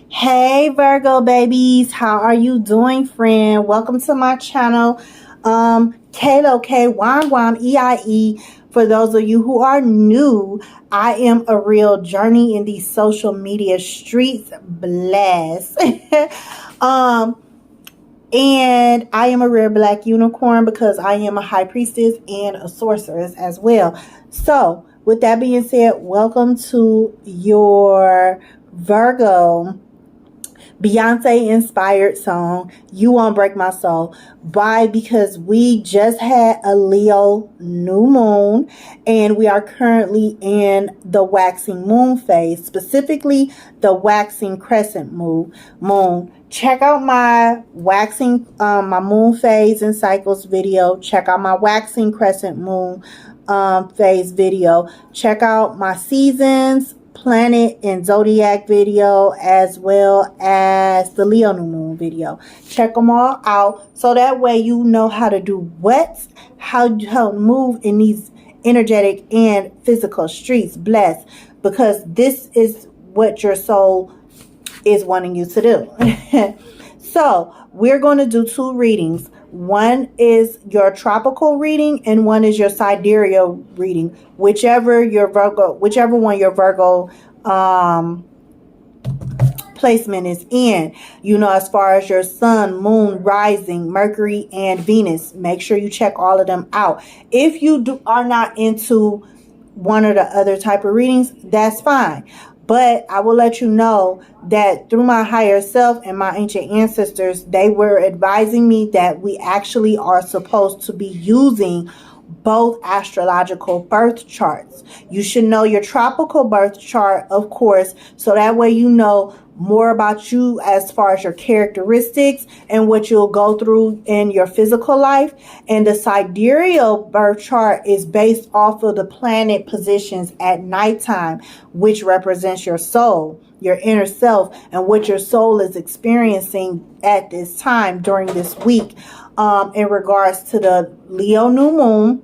Hey Virgo babies, how are you doing, friend? Welcome to my channel. 𝕤𝕤𝕗𝕐𝕐. For those of you who are new, I am a real journey in these social media streets. Bless. And I am a rare black unicorn because I am a high priestess and a sorceress as well. So with that being said, welcome to your Virgo Beyonce inspired song, You Won't Break My Soul. Why? Because we just had a Leo new moon and we are currently in the waxing moon phase, specifically the waxing crescent moon. Check out my waxing, my moon phase and cycles video. Check out my waxing crescent moon phase video. Check out my seasons, planet, and zodiac video, as well as the Leo new moon video. Check them all out so that way you know how to do what, how to move in these energetic and physical streets. Bless, because this is what your soul is wanting you to do. So we're going to do two readings. One is your tropical reading and one is your sidereal reading, whichever one your Virgo placement is in. You know, as far as your sun, moon, rising, Mercury, and Venus, make sure you check all of them out. If you are not into one or the other type of readings, that's fine. But I will let you know that through my higher self and my ancient ancestors, they were advising me that we actually are supposed to be using both astrological birth charts. You should know your tropical birth chart, of course, so that way you know more about you as far as your characteristics and what you'll go through in your physical life. And the sidereal birth chart is based off of the planet positions at nighttime, which represents your soul, your inner self, and what your soul is experiencing at this time during this week, in regards to the Leo new moon,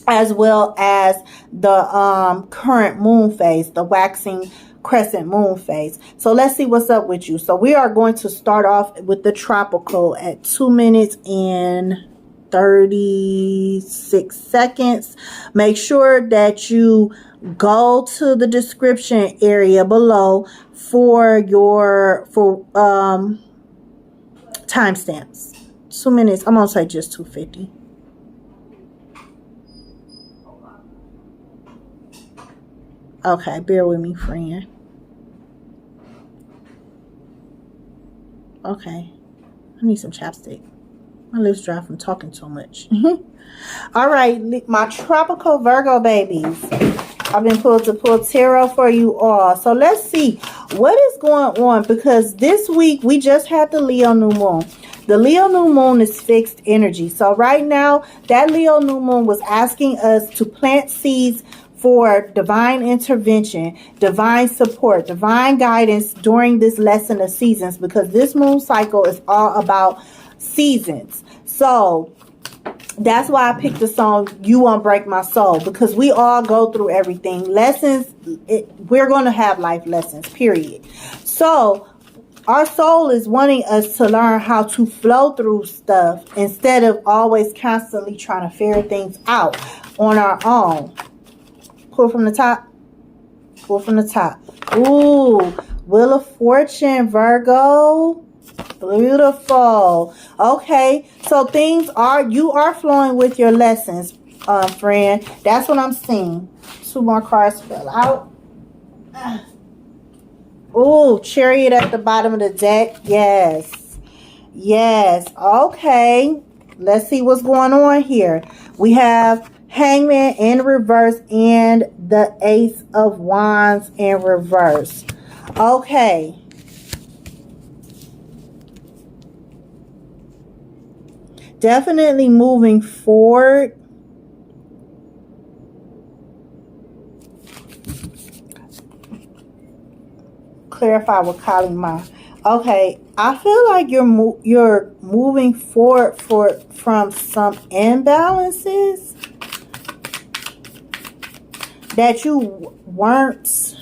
as well as the current moon phase, the waxing crescent moon phase. So let's see what's up with you. So we are going to start off with the tropical at 2 minutes and 36 seconds. Make sure that you go to the description area below for your timestamps. 2 minutes. I'm gonna say just 250. Okay, bear with me, friend. Okay, I need some chapstick. My lips dry from talking too much. All right, my tropical Virgo babies. I've been pulled to pull tarot for you all. So let's see what is going on, because this week we just had the Leo new moon. The Leo new moon is fixed energy. So right now, that Leo new moon was asking us to plant seeds for divine intervention, divine support, divine guidance during this lesson of seasons, because this moon cycle is all about seasons. So that's why I picked the song You Won't Break My Soul, because we all go through everything. Lessons, we're going to have life lessons, period. So our soul is wanting us to learn how to flow through stuff instead of always constantly trying to figure things out on our own. Pull from the top. Pull from the top. Ooh, Wheel of Fortune, Virgo. Beautiful. Okay, so you are flowing with your lessons, friend. That's what I'm seeing. 2 more cards fell out. Ooh, Chariot at the bottom of the deck. Yes. Yes. Okay. Let's see what's going on here. We have Hangman in reverse and the Ace of Wands in reverse. Okay. Definitely moving forward. Clarify with Kali Ma. Okay, I feel like you're moving forward from some imbalances that you weren't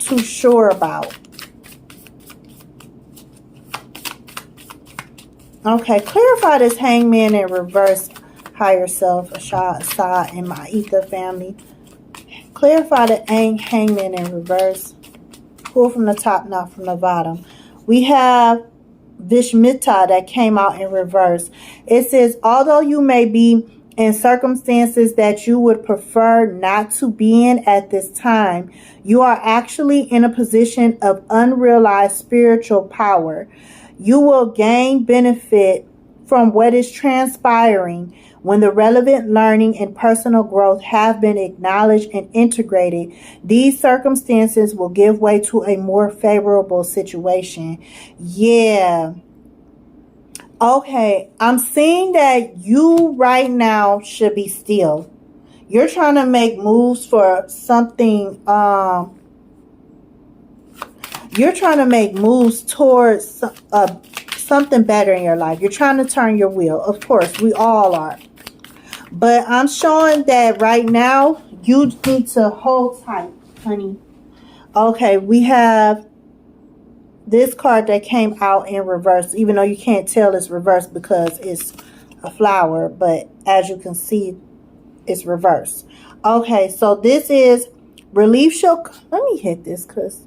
too sure about. Okay, clarify this Hangman in reverse, higher self, 𝕤𝕐𝕒, and 𝕂𝕒 family. Clarify the Hangman in reverse. Pull from the top, not from the bottom. We have 𝕤𝒔𝒕𝒊𝒂𝒍 that came out in reverse. It says, although you may be in circumstances that you would prefer not to be in at this time, you are actually in a position of unrealized spiritual power. You will gain benefit from what is transpiring when the relevant learning and personal growth have been acknowledged and integrated. These circumstances will give way to a more favorable situation. Yeah. Okay, I'm seeing that you right now should be still. You're trying to make moves for something. You're trying to make moves towards something better in your life. You're trying to turn your wheel. Of course, we all are. But I'm showing that right now, you need to hold tight, honey. Okay, we have this card that came out in reverse, even though you can't tell it's reverse because it's a flower, but as you can see, it's reverse. Okay, so this is relief shall, let me hit this because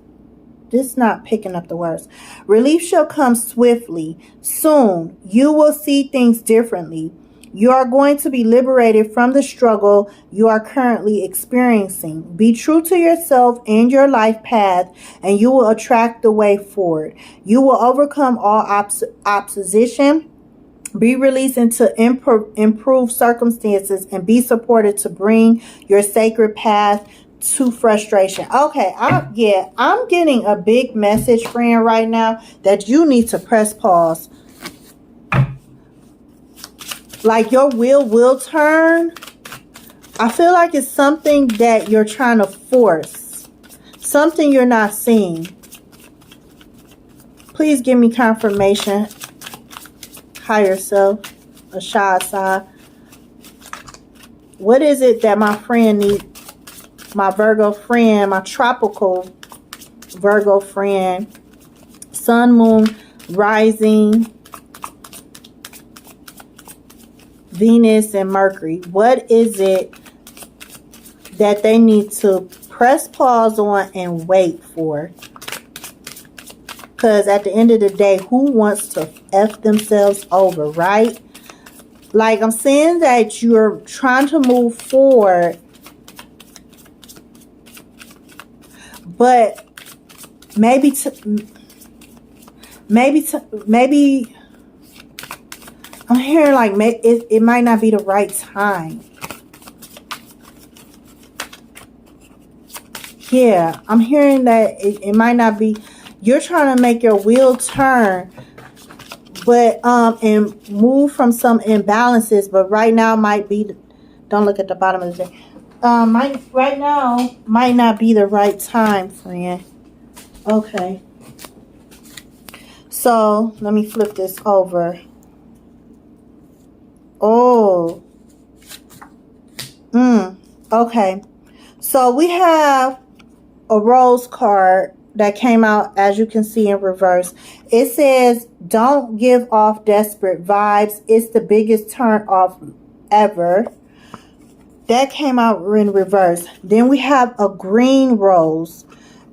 this is not picking up the words. Relief shall come swiftly. Soon, you will see things differently. You are going to be liberated from the struggle you are currently experiencing. Be true to yourself and your life path, and you will attract the way forward. You will overcome all opposition, be released into improved circumstances, and be supported to bring your sacred path to frustration. Okay, I'm getting a big message, friend, right now that you need to press pause. Like your wheel will turn. I feel like it's something that you're trying to force. Something you're not seeing. Please give me confirmation. Higher self. 𝕤𝕐𝕒. What is it that my friend needs? My Virgo friend, my tropical Virgo friend. Sun, moon, rising, Venus and Mercury. What is it that they need to press pause on and wait for? Because at the end of the day, who wants to F themselves over, right? Like I'm saying that you're trying to move forward, but maybe I'm hearing like it might not be the right time. Yeah, I'm hearing that it might not be. You're trying to make your wheel turn, but and move from some imbalances. But right now might be. Don't look at the bottom of the day. Right now might not be the right time, friend. Okay. So let me flip this over. Oh. Okay. So we have a rose card that came out, as you can see, in reverse. It says, don't give off desperate vibes. It's the biggest turn off ever. That came out in reverse. Then we have a green rose,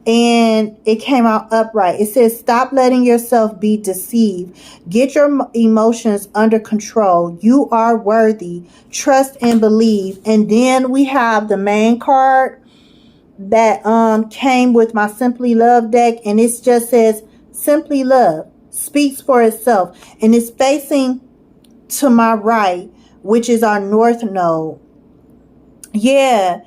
and it came out upright. It says, stop letting yourself be deceived. Get your emotions under control. You are worthy. Trust and believe. And then we have the main card that came with my Simply Love deck, and it just says Simply Love speaks for itself, and it's facing to my right, which is our north node. Yeah,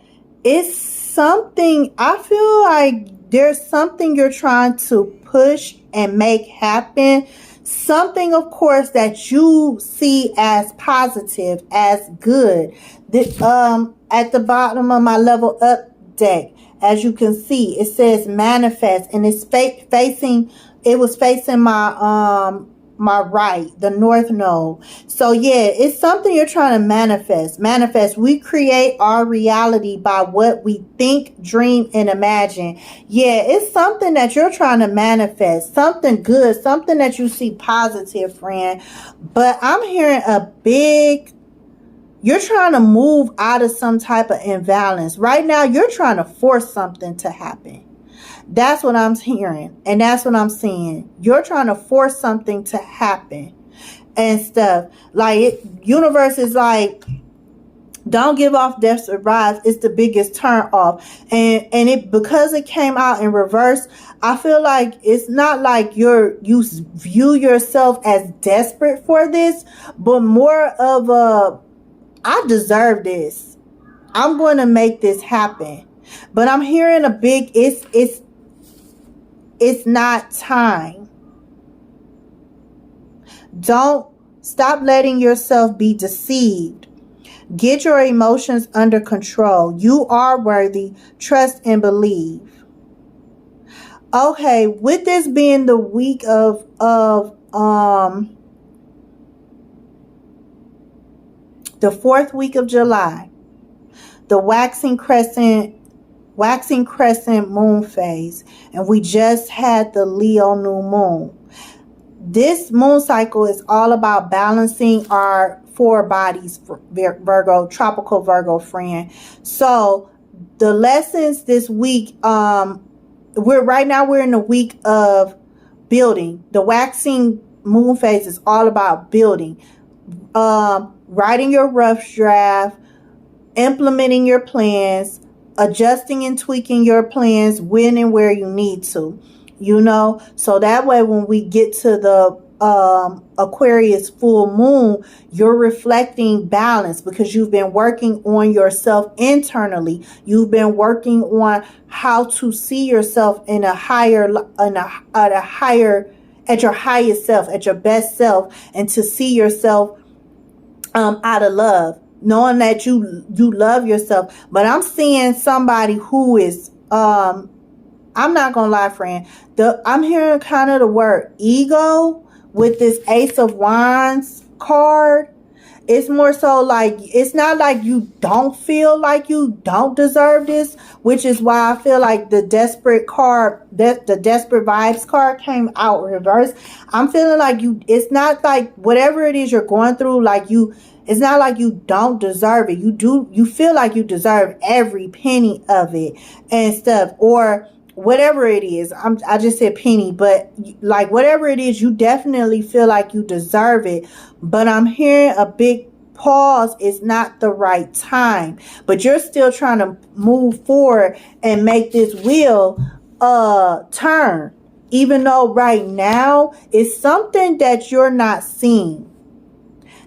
it's something. I feel like there's something you're trying to push and make happen. Something, of course, that you see as positive, as good. At the bottom of my level up deck, as you can see, it says manifest, and it's facing. It was facing my my right, the North Node. So yeah, it's something you're trying to manifest. We create our reality by what we think, dream, and imagine. Yeah, it's something that you're trying to manifest, something good, something that you see positive, friend. But I'm hearing you're trying to move out of some type of imbalance right now. You're trying to force something to happen. That's what I'm hearing. And that's what I'm seeing. You're trying to force something to happen and stuff. Like, universe is like, don't give off death surprise. It's the biggest turn off. And it, because it came out in reverse, I feel like it's not like you view yourself as desperate for this, but more of I deserve this. I'm going to make this happen. But I'm hearing a big, it's not time. Don't stop letting yourself be deceived. Get your emotions under control. You are worthy. Trust and believe. Okay, with this being the week of the 4th week of July, the waxing crescent moon phase, and we just had the Leo new moon. This moon cycle is all about balancing our 4 bodies, Virgo, tropical Virgo friend. So the lessons this week, we're in the week of building. The waxing moon phase is all about building, writing your rough draft, implementing your plans, adjusting and tweaking your plans when and where you need to, so that way when we get to the Aquarius full moon, you're reflecting balance because you've been working on yourself internally. You've been working on how to see yourself at your highest self, at your best self, and to see yourself out of love, knowing that you love yourself. But I'm seeing somebody who is, I'm not gonna lie, friend, I'm hearing kind of the word ego with this Ace of Wands card. It's more so like, it's not like you don't feel like you don't deserve this, which is why I feel like the desperate card, the desperate vibes card came out reverse. I'm feeling like it's not like whatever it is you're going through, it's not like you don't deserve it. You feel like you deserve every penny of it and stuff, or whatever it is. I just said penny, but like whatever it is, you definitely feel like you deserve it. But I'm hearing a big pause. It's not the right time, but you're still trying to move forward and make this wheel turn, even though right now it's something that you're not seeing.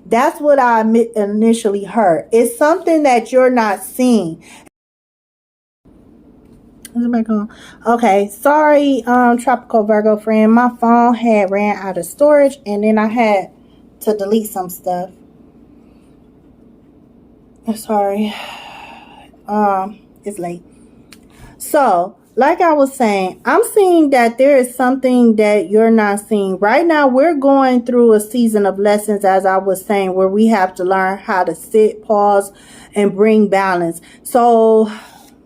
That's what I initially heard. It's something that you're not seeing. Okay, sorry, tropical Virgo friend. My phone had ran out of storage, and then I had to delete some stuff. Sorry. It's late. So, like I was saying, I'm seeing that there is something that you're not seeing. Right now, we're going through a season of lessons, as I was saying, where we have to learn how to sit, pause, and bring balance. So,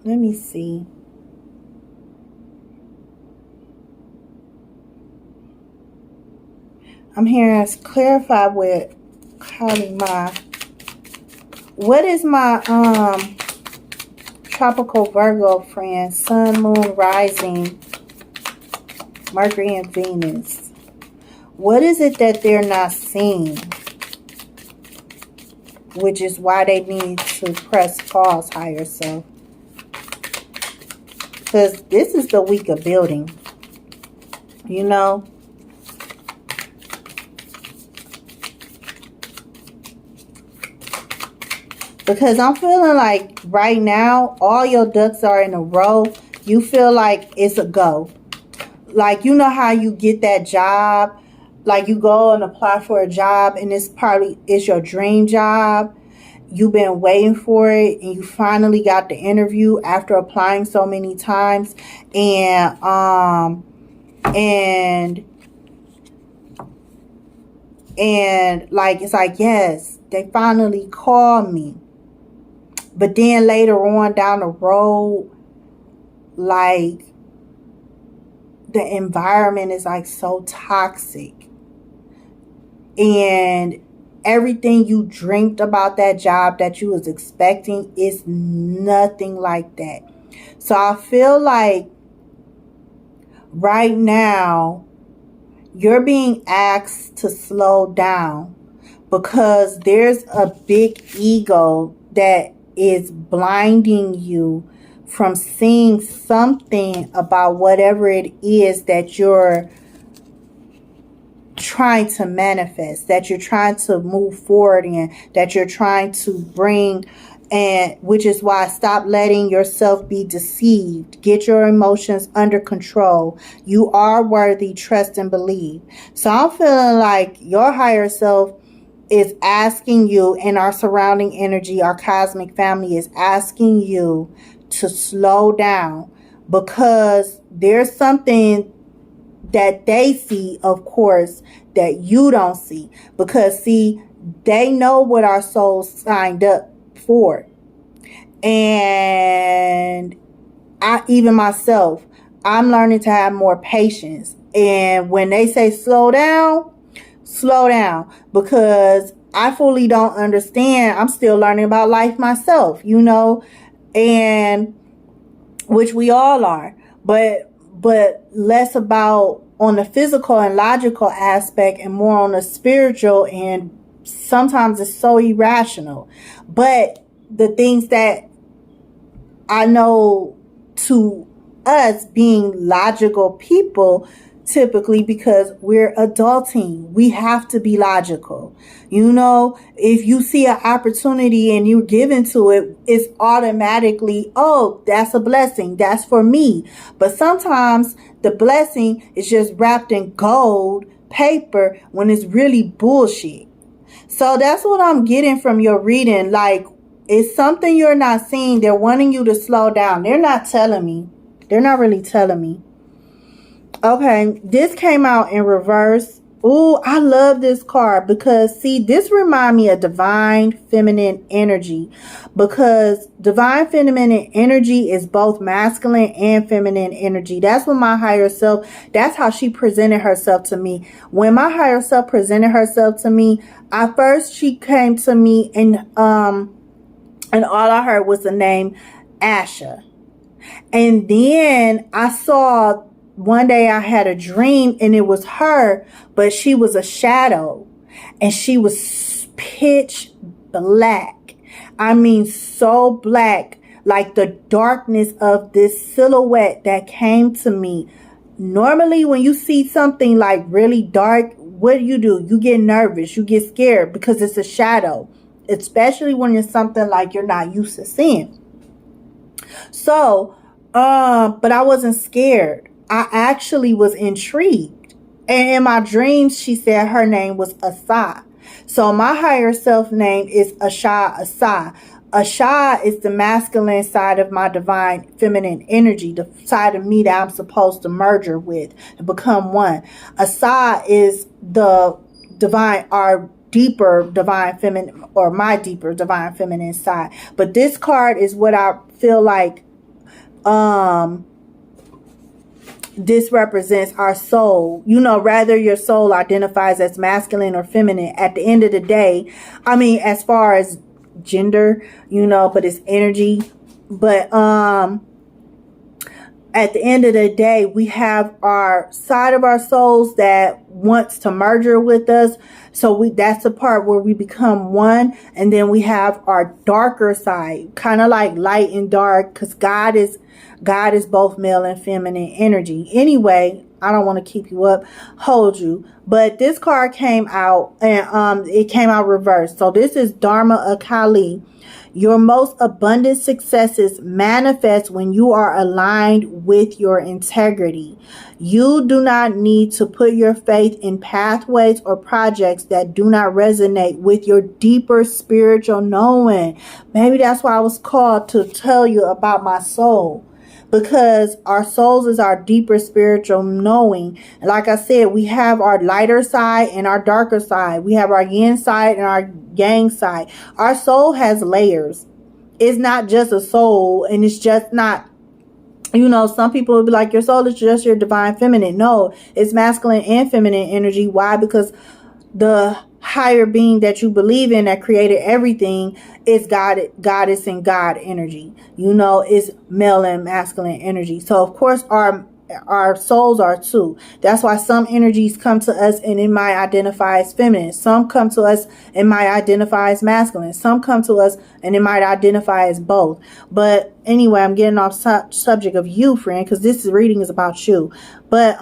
let me see. I'm hearing clarify with calling what is my tropical Virgo friend, Sun, Moon, Rising, Mercury, and Venus. What is it that they're not seeing? Which is why they need to press pause, higher self. Because this is the week of building. Because I'm feeling like right now, all your ducks are in a row. You feel like it's a go. Like, you know how you get that job? Like, you go and apply for a job, and it's your dream job. You've been waiting for it, and you finally got the interview after applying so many times. And And like, it's like, yes, they finally called me. But then later on down the road, like, the environment is like so toxic. And everything you dreamt about that job that you was expecting is nothing like that. So I feel like right now you're being asked to slow down because there's a big ego that is blinding you from seeing something about whatever it is that you're trying to manifest, that you're trying to move forward in, that you're trying to bring. And which is why stop letting yourself be deceived. Get your emotions under control. You are worthy, trust and believe. So I'm feeling like your higher self is asking you, and our surrounding energy, our cosmic family is asking you to slow down, because there's something that they see, of course, that you don't see. Because see, they know what our souls signed up for. And even myself, I'm learning to have more patience. And when they say slow down, because I fully don't understand. I'm still learning about life myself, and which we all are, but less about on the physical and logical aspect and more on the spiritual, and sometimes it's so irrational. But the things that I know, to us being logical people, typically, because we're adulting, we have to be logical. If you see an opportunity and you're given to it, it's automatically, oh, that's a blessing, that's for me. But sometimes the blessing is just wrapped in gold paper when it's really bullshit. So that's what I'm getting from your reading. Like, it's something you're not seeing. They're wanting you to slow down. They're not telling me. They're not really telling me. Okay, this came out in reverse. Ooh, I love this card because, see, this reminds me of divine feminine energy, because divine feminine energy is both masculine and feminine energy. That's what my higher self, that's how she presented herself to me. When my higher self presented herself to me, at first she came to me and all I heard was the name Asha. And then I saw, one day I had a dream and it was her, but she was a shadow and she was pitch black. I mean, so black, like the darkness of this silhouette that came to me. Normally, when you see something like really dark, what do? You get nervous, you get scared because it's a shadow, especially when it's something like you're not used to seeing. So, but I wasn't scared. I actually was intrigued. And in my dreams, she said her name was Asa. So my higher self name is 𝕤𝕤. 𝕤𝕤 is the masculine side of my divine feminine energy, the side of me that I'm supposed to merge with and become one. Asa is the divine, our deeper divine feminine, or my deeper divine feminine side. But this card is what I feel like this represents our soul. Rather your soul identifies as masculine or feminine. At the end of the day, I mean, as far as gender, but it's energy. But at the end of the day, we have our side of our souls that wants to merge with us. So that's the part where we become one. And then we have our darker side, kind of like light and dark, because God is both male and feminine energy. Anyway, I don't want to keep you up, hold you. But this card came out and it came out reversed. So this is 𝕨𝕨𝒼𝒃. Your most abundant successes manifest when you are aligned with your integrity. You do not need to put your faith in pathways or projects that do not resonate with your deeper spiritual knowing. Maybe that's why I was called to tell you about my soul. because our souls is our deeper spiritual knowing. Like I said, we have our lighter side and our darker side. We have our yin side and our yang side. Our soul has layers. It's not just a soul, and it's just not, you know, some people will be like, your soul is just your divine feminine. No, it's masculine and feminine energy. Why? Because the higher being that you believe in that created everything is God, goddess, and God energy. You know, it's male and masculine energy. So of course our souls are too. That's why some energies come to us and it might identify as feminine. Some come to us and might identify as masculine. Some come to us and it might identify as both. But anyway, I'm getting off subject of you, friend, because this reading is about you. But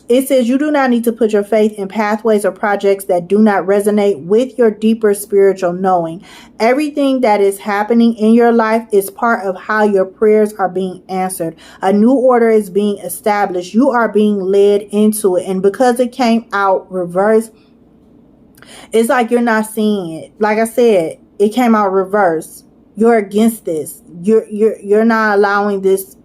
it says you do not need to put your faith in pathways or projects that do not resonate with your deeper spiritual knowing. Everything that is happening in your life is part of how your prayers are being answered. A new order is being established. You are being led into it. And because it came out reverse, it's like you're not seeing it. Like I said, it came out reverse. You're against this. You're not allowing this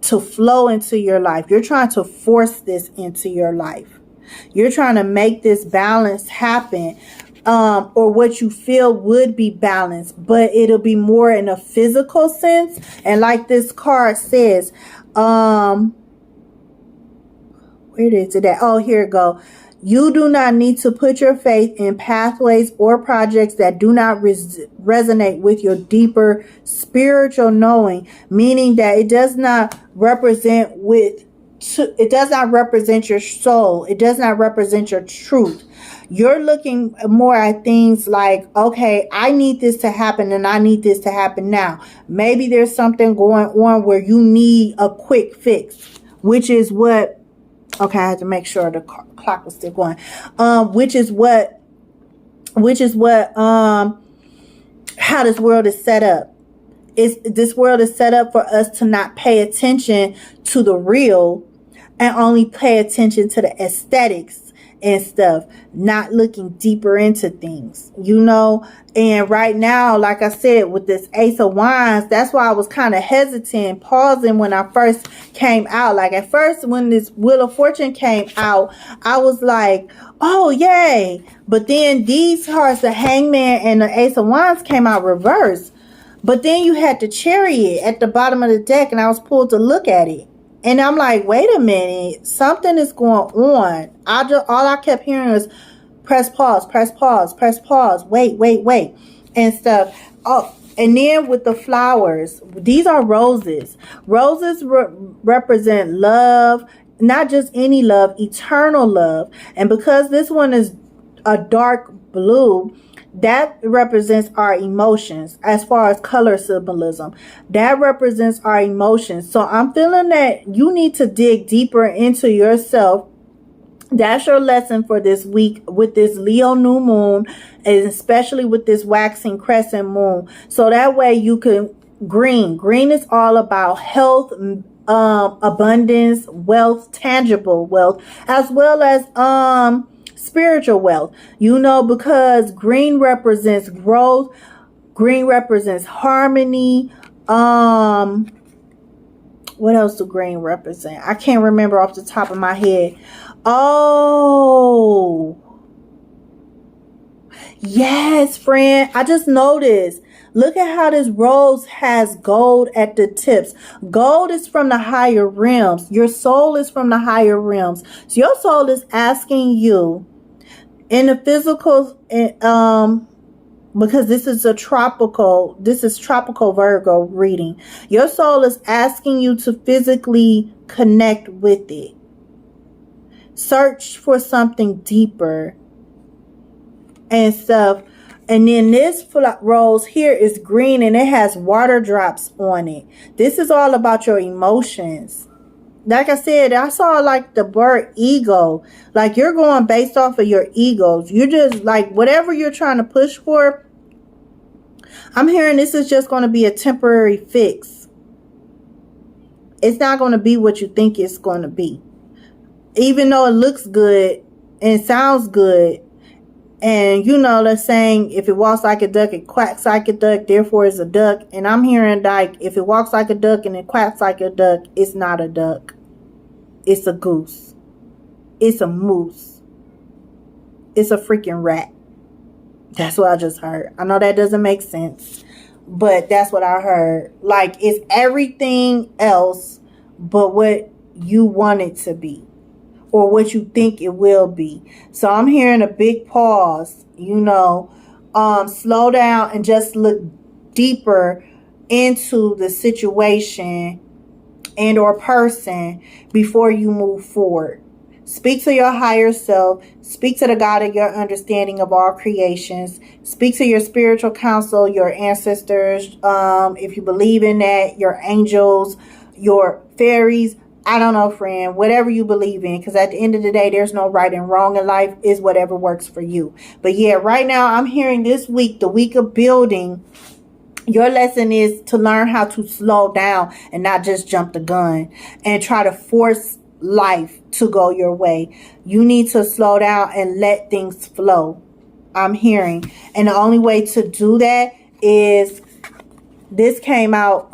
to flow into your life. You're trying to force this into your life. You're trying to make this balance happen, or what you feel would be balanced, but it'll be more in a physical sense. And like this card says, where is it at? Oh, here it go. You do not need to put your faith in pathways or projects that do not resonate with your deeper spiritual knowing, meaning that it does not represent your soul. It does not represent your truth. You're looking more at things like, okay, I need this to happen and I need this to happen now. Maybe there's something going on where you need a quick fix, which is what, okay, I had to make sure the clock was still going. Which is how this world is set up. This world is set up for us to not pay attention to the real and only pay attention to the aesthetics and stuff, not looking deeper into things, you know. And right now, like I said, with this Ace of Wands, that's why I was kind of hesitant, pausing when I first came out. Like at first, when this Wheel of Fortune came out, I was like, oh, yay. But then these cards, the Hangman and the Ace of Wands, came out reversed. But then you had the Chariot at the bottom of the deck, and I was pulled to look at it. And I'm like, wait a minute, something is going on. All I kept hearing was press pause, press pause, press pause, wait, and stuff. Oh, and then with the flowers, these are roses. Roses represent love, not just any love, eternal love. And because this one is a dark blue, that represents our emotions. As far as color symbolism, that represents our emotions. So I'm feeling that you need to dig deeper into yourself. That's your lesson for this week with this Leo new moon, and especially with this waxing crescent moon. So that way you can green is all about health, abundance, wealth, tangible wealth, as well as spiritual wealth, you know, because green represents growth, green represents harmony. What else do green represent? I can't remember off the top of my head. Oh, yes, friend, I just noticed. Look at how this rose has gold at the tips. Gold is from the higher realms. Your soul is from the higher realms. So your soul is asking you in the physical, because this is tropical Virgo reading. Your soul is asking you to physically connect with it. Search for something deeper and stuff. And then this rose here is green and it has water drops on it. This is all about your emotions. Like I said, I saw like the bird ego. Like you're going based off of your egos. You're just like whatever you're trying to push for. I'm hearing this is just going to be a temporary fix. It's not going to be what you think it's going to be. Even though it looks good and sounds good And you know the saying, if it walks like a duck, it quacks like a duck, therefore it's a duck. And I'm hearing like, if it walks like a duck and it quacks like a duck, it's not a duck. It's a goose. It's a moose. It's a freaking rat. That's what I just heard. I know that doesn't make sense, but that's what I heard. Like, it's everything else but what you want it to be, or what you think it will be. So I'm hearing a big pause, you know, slow down and just look deeper into the situation and or person before you move forward. Speak to your higher self. Speak to the God of your understanding of all creations. Speak to your spiritual counsel, your ancestors, if you believe in that, your angels, your fairies. I don't know, friend, whatever you believe in, because at the end of the day, there's no right and wrong in life. Is whatever works for you. But yeah, right now I'm hearing this week, the week of building, your lesson is to learn how to slow down and not just jump the gun and try to force life to go your way. You need to slow down and let things flow. I'm hearing. And the only way to do that is, this came out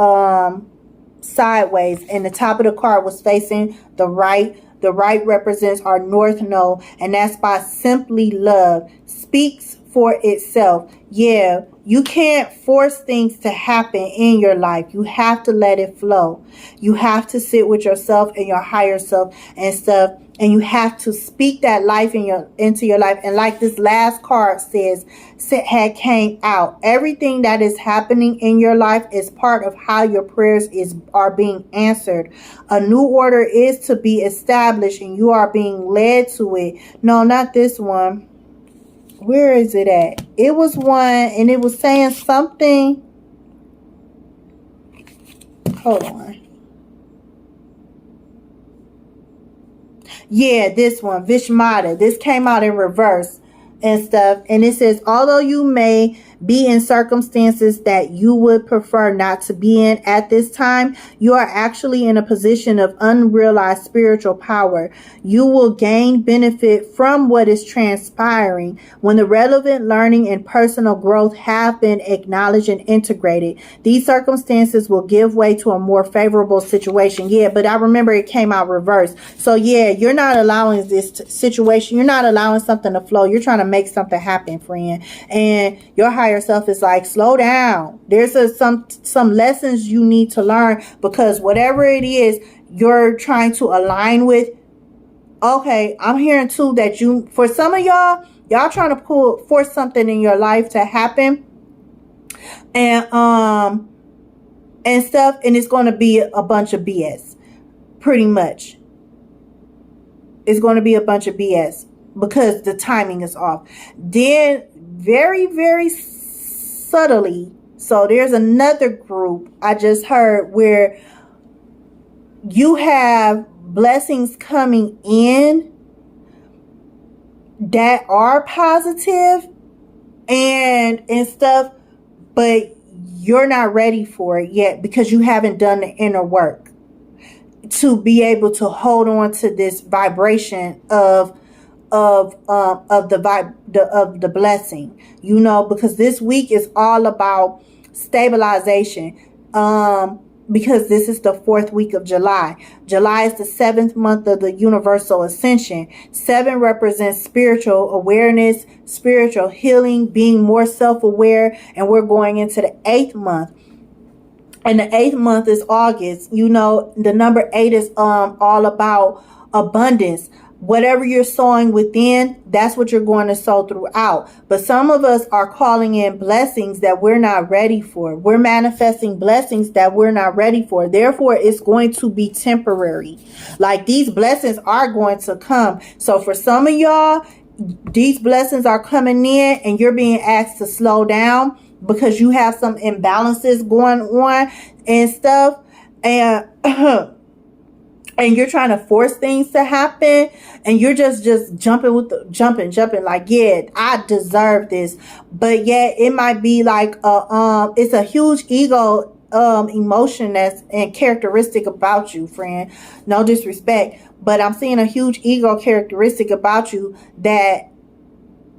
sideways, and the top of the card was facing the right. The right represents our north node, and that's by simply love. Speaks for itself. Yeah, you can't force things to happen in your life. You have to let it flow. You have to sit with yourself and your higher self and stuff, and you have to speak that life into your life. And like this last card says, had came out, everything that is happening in your life is part of how your prayers are being answered. A new order is to be established, and you are being led to it. No, not this one. Where is it at? It was one, and it was saying something. Hold on. Yeah, this one, 𝕤𝕦𝕤. This came out in reverse and stuff. And it says, although you may be in circumstances that you would prefer not to be in at this time, you are actually in a position of unrealized spiritual power. You will gain benefit from what is transpiring when the relevant learning and personal growth have been acknowledged and integrated. These circumstances will give way to a more favorable situation. Yeah, but I remember it came out reverse. So yeah, you're not allowing this situation. You're not allowing something to flow. You're trying to make something happen, friend. And your higher self is like, slow down. There's some lessons you need to learn, because whatever it is you're trying to align with. Okay, I'm hearing too that for some of y'all trying to force something in your life to happen, and stuff, and it's going to be a bunch of BS. Pretty much, it's going to be a bunch of BS because the timing is off. Then very, very subtly, so there's another group I just heard where you have blessings coming in that are positive and stuff, but you're not ready for it yet because you haven't done the inner work to be able to hold on to this vibration of the blessing, you know, because this week is all about stabilization. Because this is the 4th week of July. July is the 7th month of the universal ascension. 7 represents spiritual awareness, spiritual healing, being more self-aware, and we're going into the 8th month. And the 8th month is August. You know, the number 8 is all about abundance. Whatever you're sowing within, that's what you're going to sow throughout. But some of us are calling in blessings that we're not ready for. We're manifesting blessings that we're not ready for. Therefore, it's going to be temporary. Like, these blessings are going to come. So for some of y'all, these blessings are coming in and you're being asked to slow down because you have some imbalances going on and stuff. And and you're trying to force things to happen, and you're just jumping jumping like, yeah, I deserve this. But yet it might be like it's a huge ego emotion that's and characteristic about you, friend. No disrespect, but I'm seeing a huge ego characteristic about you that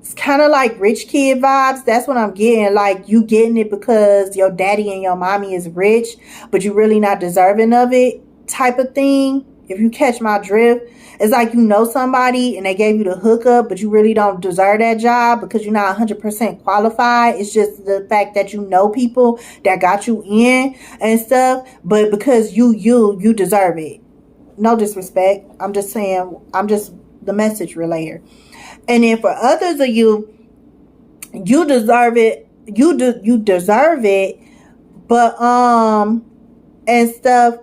It's kind of like rich kid vibes. That's what I'm getting. Like, you getting it because your daddy and your mommy is rich, but you really not deserving of it type of thing. If you catch my drift, it's like you know somebody and they gave you the hookup, but you really don't deserve that job because you're not 100% qualified. It's just the fact that you know people that got you in and stuff, but because you deserve it. No disrespect. I'm just saying, I'm just the message relayer. And then for others of you, you deserve it. You deserve it, but and stuff.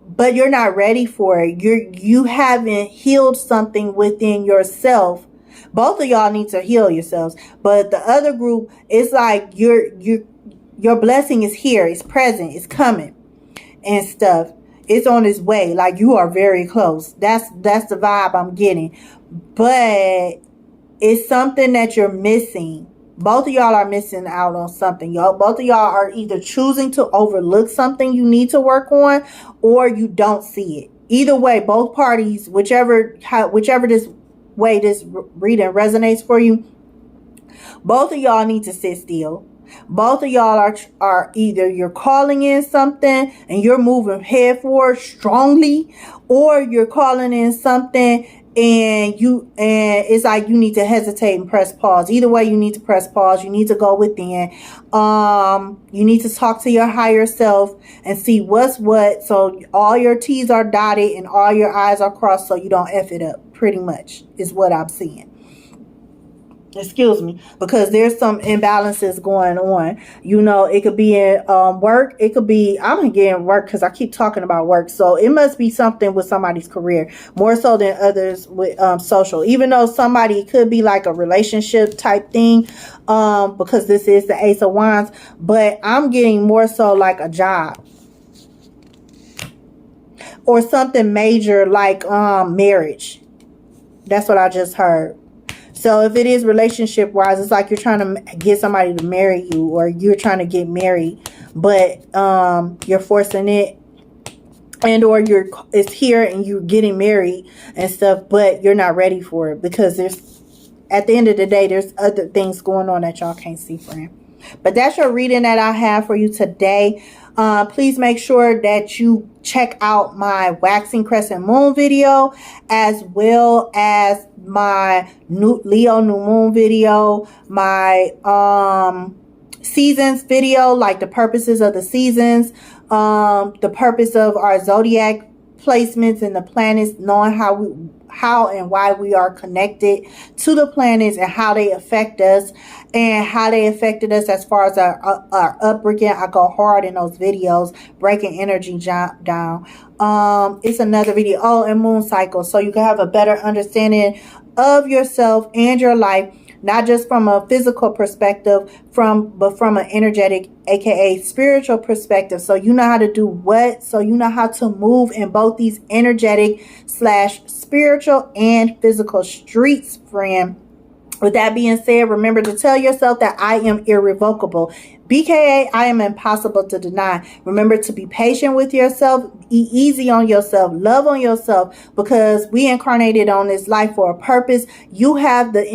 But you're not ready for it. You haven't healed something within yourself. Both of y'all need to heal yourselves. But the other group, it's like your blessing is here. It's present. It's coming and stuff. It's on its way. Like, you are very close. That's the vibe I'm getting. But it's something that you're missing. Both of y'all are missing out on something. Both of y'all are either choosing to overlook something you need to work on, or you don't see it. Either way, both parties, whichever this way this reading resonates for you, both of y'all need to sit still. Both of y'all are either you're calling in something and you're moving head forward strongly, or you're calling in something and it's like you need to hesitate and press pause. Either way, you need to press pause. You need to go within. You need to talk to your higher self and see what's what, so all your T's are dotted and all your I's are crossed, so you don't F it up. Pretty much is what I'm seeing. Excuse me, because there's some imbalances going on. You know, it could be in work. It could be, I'm getting work because I keep talking about work. So it must be something with somebody's career, more so than others with social. Even though somebody could be like a relationship type thing, because this is the Ace of Wands. But I'm getting more so like a job. Or something major like marriage. That's what I just heard. So if it is relationship wise, it's like you're trying to get somebody to marry you, or you're trying to get married, but you're forcing it, and or it's here and you're getting married and stuff, but you're not ready for it because at the end of the day, there's other things going on that y'all can't see, friend. But that's your reading that I have for you today. Please make sure that you check out my Waxing Crescent Moon video, as well as my Leo New Moon video, my seasons video, like the purposes of the seasons, the purpose of our zodiac placements and the planets, knowing how and why we are connected to the planets and how they affect us and how they affected us as far as our upbringing. I go hard in those videos, breaking energy down. It's another video, and moon cycle, so you can have a better understanding of yourself and your life, not just from a physical perspective, but from an energetic, aka spiritual perspective. So you know how to do what? So you know how to move in both these energetic / spiritual and physical streets, friend. With that being said, remember to tell yourself that I am irrevocable. BKA, I am impossible to deny. Remember to be patient with yourself, easy on yourself, love on yourself, because we incarnated on this life for a purpose. You have the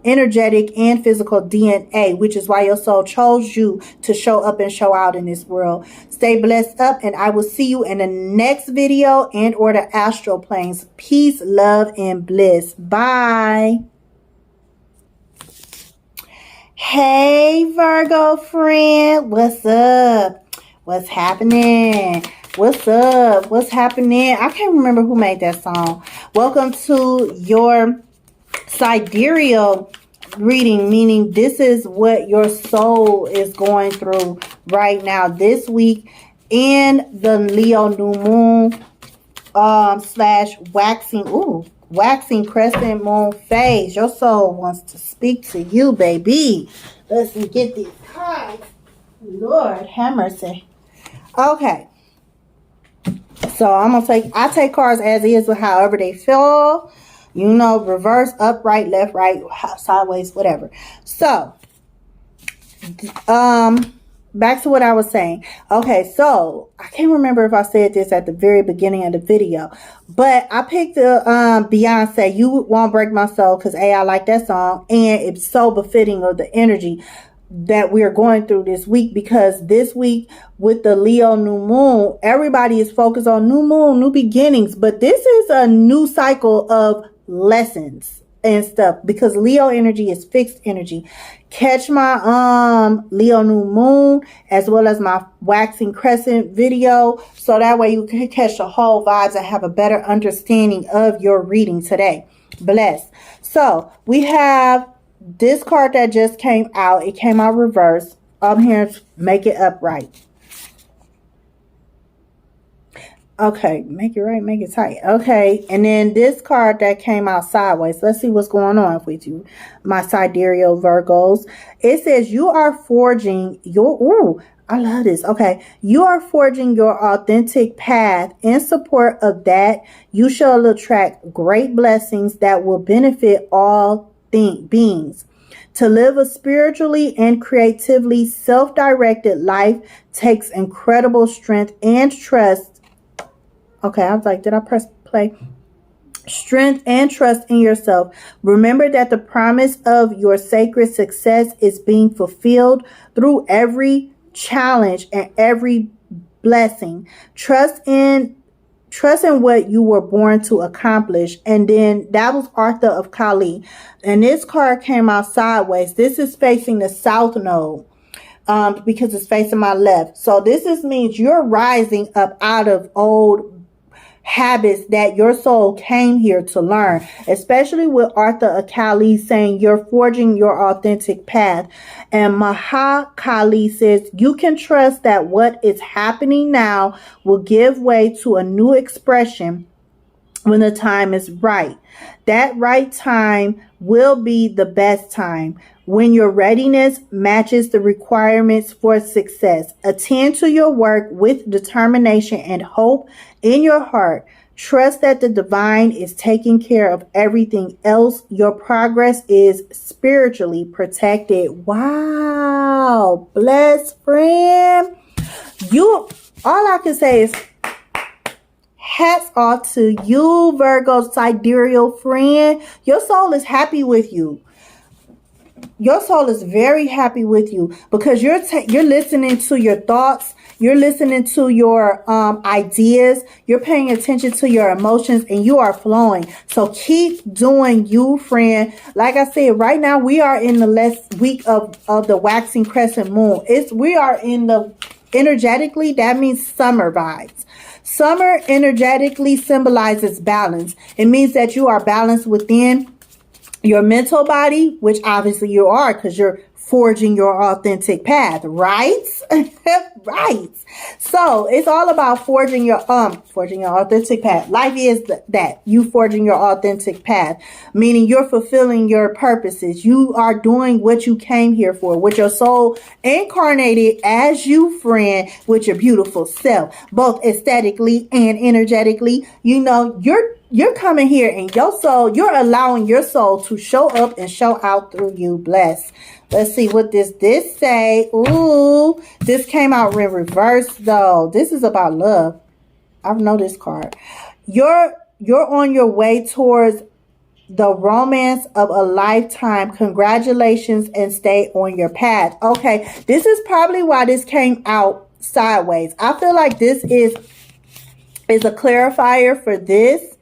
energetic and physical DNA, which is why your soul chose you to show up and show out in this world. Stay blessed up, and I will see you in the next video and or the astral planes. Peace, love, and bliss. Bye. Hey Virgo friend, what's up? What's happening? What's up? What's happening? I can't remember who made that song. Welcome to your sidereal reading, meaning this is what your soul is going through right now this week in the Leo New Moon / Waxing Crescent Moon phase. Your soul wants to speak to you, baby. Let's get these cards. Lord have mercy. Okay. So I take cards as is, with however they feel. You know, reverse, upright, left, right, sideways, whatever. So, back to what I was saying. Okay, so I can't remember if I said this at the very beginning of the video, but I picked the Beyonce "You Won't Break My Soul" because I like that song, and it's so befitting of the energy that we're going through this week, because this week with the Leo new moon, everybody is focused on new moon, new beginnings, but this is a new cycle of lessons and stuff, because Leo energy is fixed energy. Catch my Leo new moon as well as my waxing crescent video, so that way you can catch the whole vibes and have a better understanding of your reading today. Bless. So we have this card that just came out. It came out reverse. I'm here to make it upright. Okay, make it right, make it tight. Okay, and then this card that came out sideways. Let's see what's going on with you, my sidereal Virgos. It says you are forging your, ooh, I love this. Okay, you are forging your authentic path. In support of that, you shall attract great blessings that will benefit all beings. To live a spiritually and creatively self-directed life takes incredible strength and trust. Okay, I was like, did I press play? Strength and trust in yourself. Remember that the promise of your sacred success is being fulfilled through every challenge and every blessing. Trust in what you were born to accomplish. And then that was 𝕤𝕤𝕗. And this card came out sideways. This is facing the south node. Because it's facing my left. So this means you're rising up out of old habits that your soul came here to learn, especially with 𝕤𝕤𝕗 saying you're forging your authentic path. And 𝕤𝕗 says you can trust that what is happening now will give way to a new expression when the time is right. That right time will be the best time, when your readiness matches the requirements for success. Attend to your work with determination and hope in your heart. Trust that the divine is taking care of everything else. Your progress is spiritually protected. Wow. Bless, friend. All I can say is hats off to you, Virgo sidereal friend. Your soul is happy with you. Your soul is very happy with you, because you're listening to your thoughts. You're listening to your ideas. You're paying attention to your emotions, and you are flowing. So keep doing you, friend. Like I said, right now we are in the last week of the waxing crescent moon. We are in the energetically, that means summer vibes. Summer energetically symbolizes balance. It means that you are balanced within your mental body, which obviously you are, because you're forging your authentic path, right? Right. So it's all about forging your authentic path. Life is that you forging your authentic path, meaning you're fulfilling your purposes. You are doing what you came here for, with your soul incarnated as you, friend, with your beautiful self, both aesthetically and energetically. You know, you're coming here, and your soul, you're allowing your soul to show up and show out through you. Bless. Let's see what this say. Ooh, this came out in reverse though. This is about love. I know this card. You're on your way towards the romance of a lifetime. Congratulations, and stay on your path. Okay, this is probably why this came out sideways. I feel like this is a clarifier for this.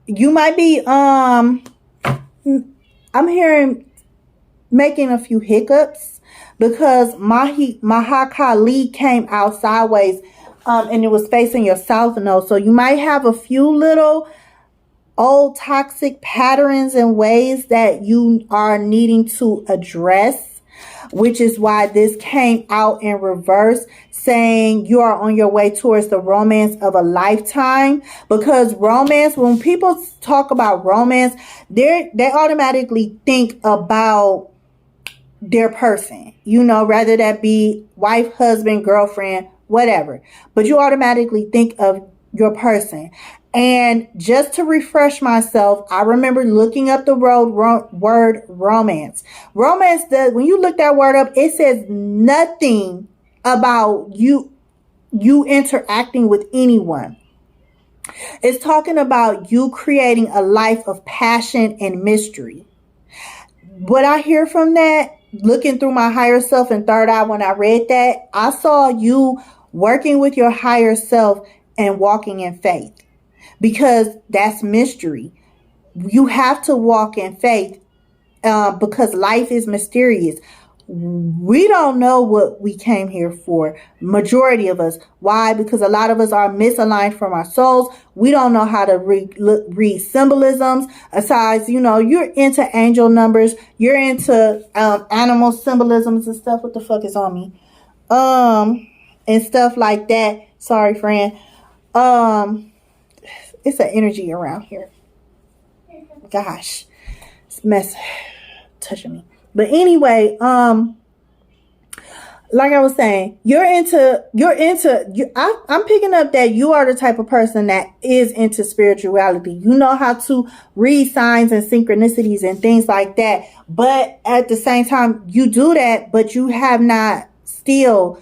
You might be I'm hearing making a few hiccups, because 𝕤𝕗𝕗 came out sideways, and it was facing your south node. So you might have a few little old toxic patterns and ways that you are needing to address, which is why this came out in reverse, saying you are on your way towards the romance of a lifetime. Because romance, when people talk about romance, they automatically think about their person, you know, rather that be wife, husband, girlfriend, whatever. But you automatically think of your person. And just to refresh myself, I remember looking up the word romance. Romance does, when you look that word up, it says nothing about you interacting with anyone. It's talking about you creating a life of passion and mystery. What I hear from that, looking through my higher self and third eye, when I read that, I saw you working with your higher self and walking in faith, because that's mystery. You have to walk in faith because life is mysterious. We don't know what we came here for. Majority of us. Why? Because a lot of us are misaligned from our souls. We don't know how to read symbolisms. Aside, you're into angel numbers. You're into animal symbolisms and stuff. What the fuck is on me? And stuff like that. Sorry, friend. It's an energy around here. Gosh, it's mess touching me. But anyway, like I was saying, I'm picking up that you are the type of person that is into spirituality. You know how to read signs and synchronicities and things like that. But at the same time, you do that, but you have not still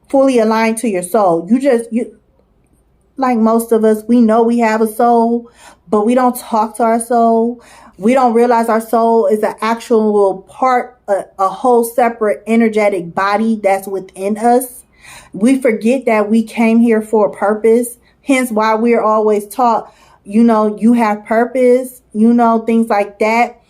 fully aligned to your soul. You like most of us, we know we have a soul, but we don't talk to our soul. We don't realize our soul is an actual part, a whole separate energetic body that's within us. We forget that we came here for a purpose. Hence why we're always taught, you have purpose, things like that.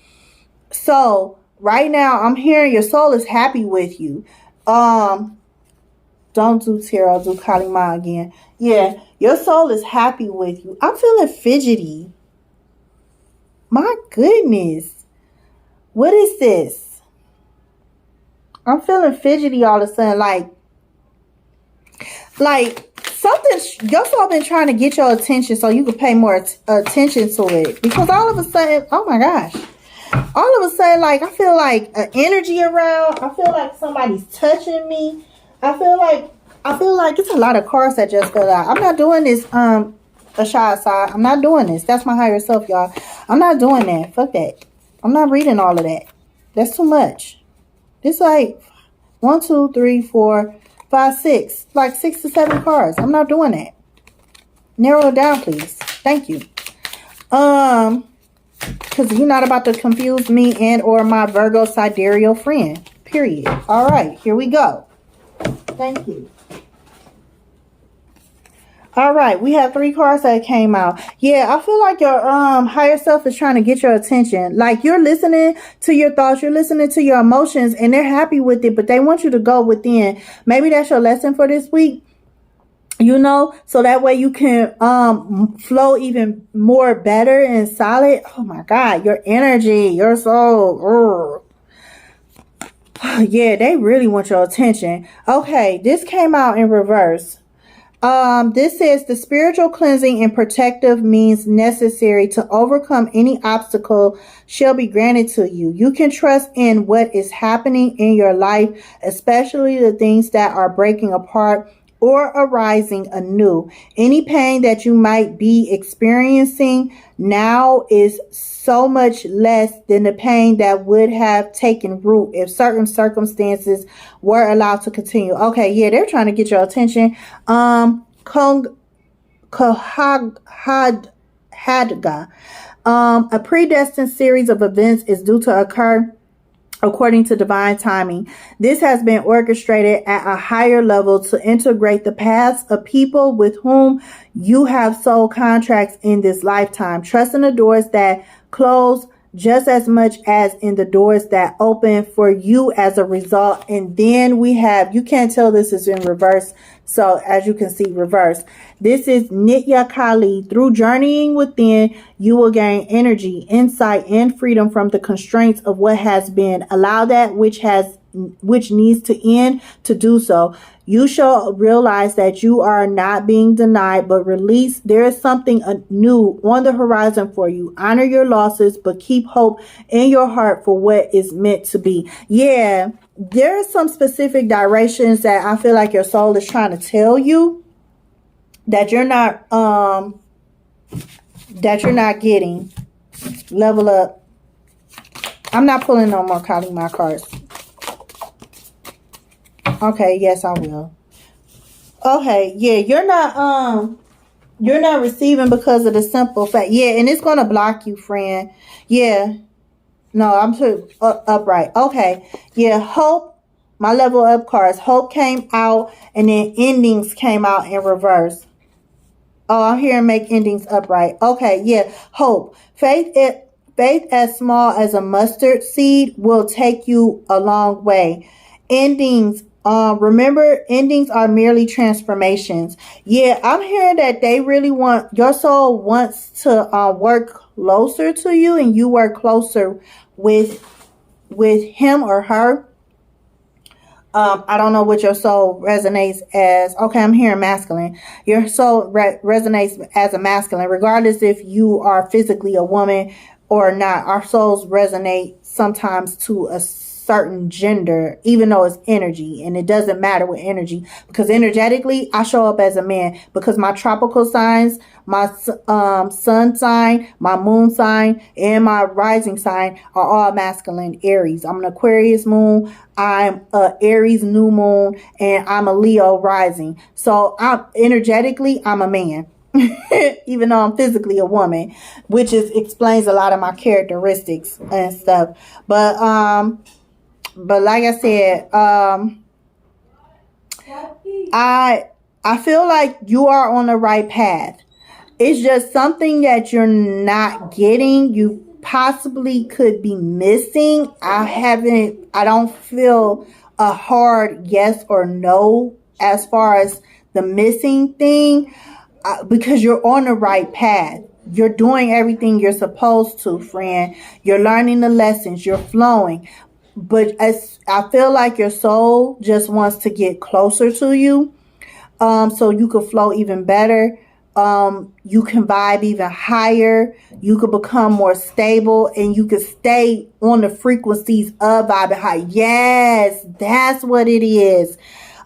So right now I'm hearing your soul is happy with you. Don't do tarot, do 𝕠𝕦𝕐 again. Yeah, your soul is happy with you. I'm feeling fidgety. My goodness. What is this? I'm feeling fidgety all of a sudden. Like something, your soul been trying to get your attention so you can pay more attention to it. Because all of a sudden, oh my gosh. All of a sudden, like, I feel like an energy around. I feel like somebody's touching me. I feel like it's a lot of cards that just fell out. I'm not doing this, a shy side. I'm not doing this. That's my higher self, y'all. I'm not doing that. Fuck that. I'm not reading all of that. That's too much. It's like 1, 2, 3, 4, 5, 6. Like 6 to 7 cards. I'm not doing that. Narrow it down, please. Thank you. Because you're not about to confuse me and or my Virgo Sidereal friend. Period. All right. Here we go. Thank you. All right, we have 3 cards that came out. Yeah, I feel like your higher self is trying to get your attention. Like, you're listening to your thoughts, you're listening to your emotions, and they're happy with it, but they want you to go within. Maybe that's your lesson for this week. So that way you can flow even more better and solid. Oh my God, your energy, your soul. Yeah, they really want your attention. Okay, this came out in reverse. This says the spiritual cleansing and protective means necessary to overcome any obstacle shall be granted to you. You can trust in what is happening in your life, especially the things that are breaking apart or arising anew. Any pain that you might be experiencing now is so much less than the pain that would have taken root if certain circumstances were allowed to continue. Okay, yeah, they're trying to get your attention. 𝕠𝕠𝕦𝕧𝕣. A predestined series of events is due to occur according to divine timing. This has been orchestrated at a higher level to integrate the paths of people with whom you have soul contracts in this lifetime. Trust in the doors that close just as much as in the doors that open for you as a result. And then we have, you can't tell this is in reverse. So as you can see, reverse. This is 𝕤𝕤𝕐𝕬. Through journeying within, you will gain energy, insight, and freedom from the constraints of what has been. Allow that which needs to end to do so. You shall realize that you are not being denied, but released. There is something new on the horizon for you. Honor your losses, but keep hope in your heart for what is meant to be. Yeah, there are some specific directions that I feel like your soul is trying to tell you that you're not getting. Level up. I'm not pulling no more 𝕠𝕦𝕐 cards. Okay, yes, I will. Okay, yeah, you're not receiving because of the simple fact. Yeah, and it's gonna block you, friend. Yeah. No, I'm too upright. Okay. Yeah, hope. My level up cards. Hope came out and then endings came out in reverse. Oh, I'm hearing make endings upright. Okay, yeah. Hope. Faith as small as a mustard seed will take you a long way. Endings. Remember, endings are merely transformations. Yeah, I'm hearing that they really want your soul wants to work closer to you, and you work closer with him or her. I don't know what your soul resonates as. Okay, I'm hearing masculine. Your soul resonates as a masculine, regardless if you are physically a woman or not. Our souls resonate sometimes to a certain gender, even though it's energy, and it doesn't matter with energy, because energetically I show up as a man, because my tropical signs, my sun sign, my moon sign, and my rising sign are all masculine. Aries. I'm an Aquarius moon, I'm a Aries new moon, and I'm a Leo rising. So I'm energetically I'm a man. Even though I'm physically a woman, which explains a lot of my characteristics and stuff. But like I said, I feel like you are on the right path. It's just something that you're not getting. You possibly could be missing. I don't feel a hard yes or no as far as the missing thing, because you're on the right path. You're doing everything you're supposed to, friend. You're learning the lessons. You're flowing. But as I feel like your soul just wants to get closer to you, so you could flow even better. You can vibe even higher. You could become more stable, and you could stay on the frequencies of vibing high. Yes, that's what it is.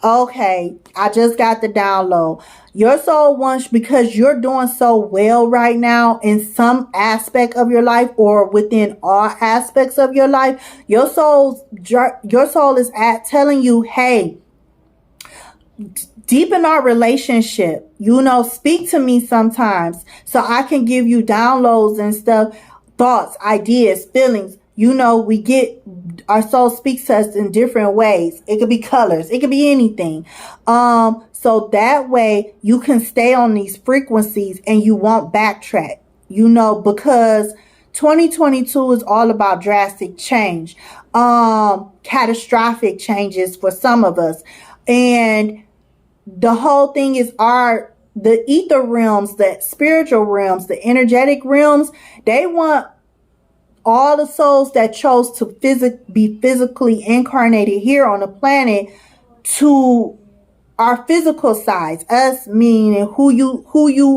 Okay, I just got the download. Your soul wants, because you're doing so well right now in some aspect of your life or within all aspects of your life, your soul is telling you, hey, deepen our relationship. Speak to me sometimes so I can give you downloads and stuff, thoughts, ideas, feelings. We get, our soul speaks to us in different ways. It could be colors. It could be anything. So that way you can stay on these frequencies and you won't backtrack, because 2022 is all about drastic change, catastrophic changes for some of us. And the whole thing is the ether realms, the spiritual realms, the energetic realms, they want all the souls that chose to be physically incarnated here on the planet to our physical sides, us meaning who you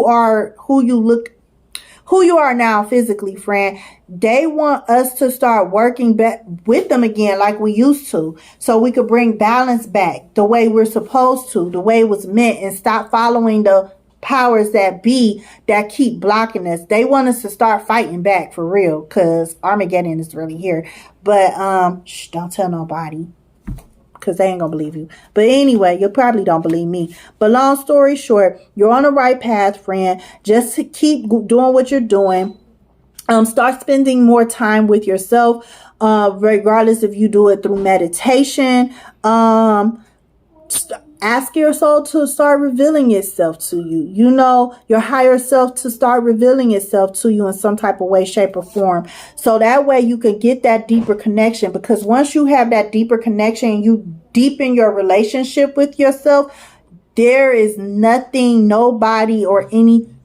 are now physically, friend. They want us to start working back with them again like we used to, so we could bring balance back the way we're supposed to, the way it was meant, and stop following the powers that be that keep blocking us. They want us to start fighting back for real, because Armageddon is really here. But don't tell nobody, because they ain't gonna believe you. But anyway, you probably don't believe me. But long story short, you're on the right path, friend. Just to keep doing what you're doing. Start spending more time with yourself, regardless if you do it through meditation. Ask your soul to start revealing itself to you. Your higher self to start revealing itself to you in some type of way, shape, or form. So that way you can get that deeper connection. Because once you have that deeper connection, you deepen your relationship with yourself, there is nothing, nobody, or anything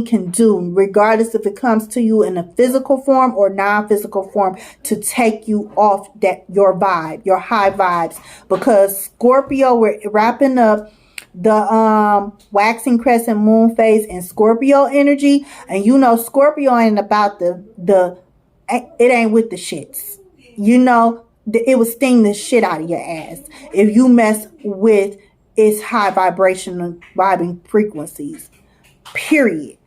can do, regardless if it comes to you in a physical form or non-physical form, to take you off your vibe, your high vibes. Because Scorpio, we're wrapping up the waxing crescent moon phase in Scorpio energy, and Scorpio ain't about it ain't with the shits. It would sting the shit out of your ass if you mess with its high vibrational vibing frequencies. Period.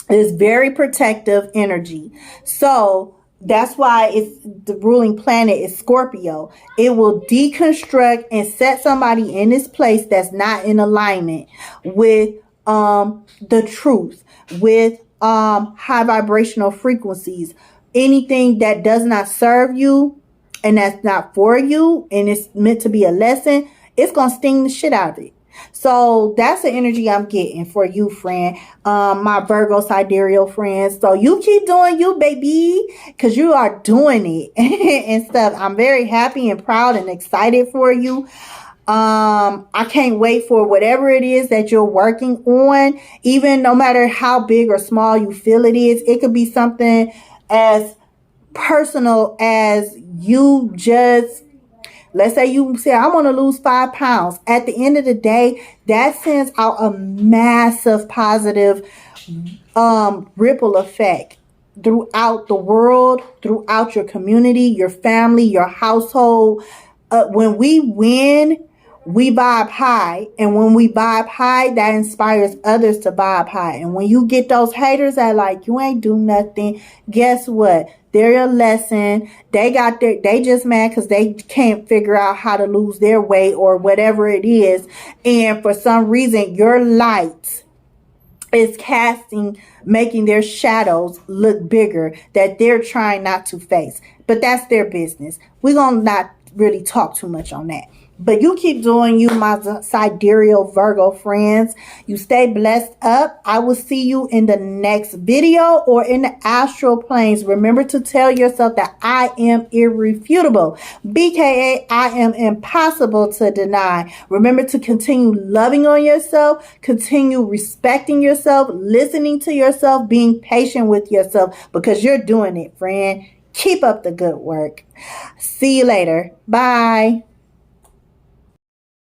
It's very protective energy. So That's why it's the ruling planet is Scorpio. It will deconstruct and set somebody in this place that's not in alignment with the truth, with high vibrational frequencies. Anything that does not serve you and that's not for you and it's meant to be a lesson, it's gonna sting the shit out of it. So that's the energy I'm getting for you, friend. My Virgo sidereal friends. So you keep doing you, baby, because you are doing it and stuff. I'm very happy and proud and excited for you. I can't wait for whatever it is that you're working on, even no matter how big or small you feel it is. It could be something as personal as you just, let's say you say, I want to lose 5 pounds. At the end of the day, that sends out a massive positive ripple effect throughout the world, throughout your community, your family, your household. When we win, we vibe high. And when we vibe high, that inspires others to vibe high. And when you get those haters that like, you ain't do nothing, guess what? They're a lesson. They just mad because they can't figure out how to lose their weight or whatever it is. And for some reason, your light is making their shadows look bigger that they're trying not to face. But that's their business. We're going to not really talk too much on that. But you keep doing you, my sidereal Virgo friends. You stay blessed up. I will see you in the next video or in the astral planes. Remember to tell yourself that I am irrefutable. BKA, I am impossible to deny. Remember to continue loving on yourself, continue respecting yourself, listening to yourself, being patient with yourself because you're doing it, friend. Keep up the good work. See you later. Bye.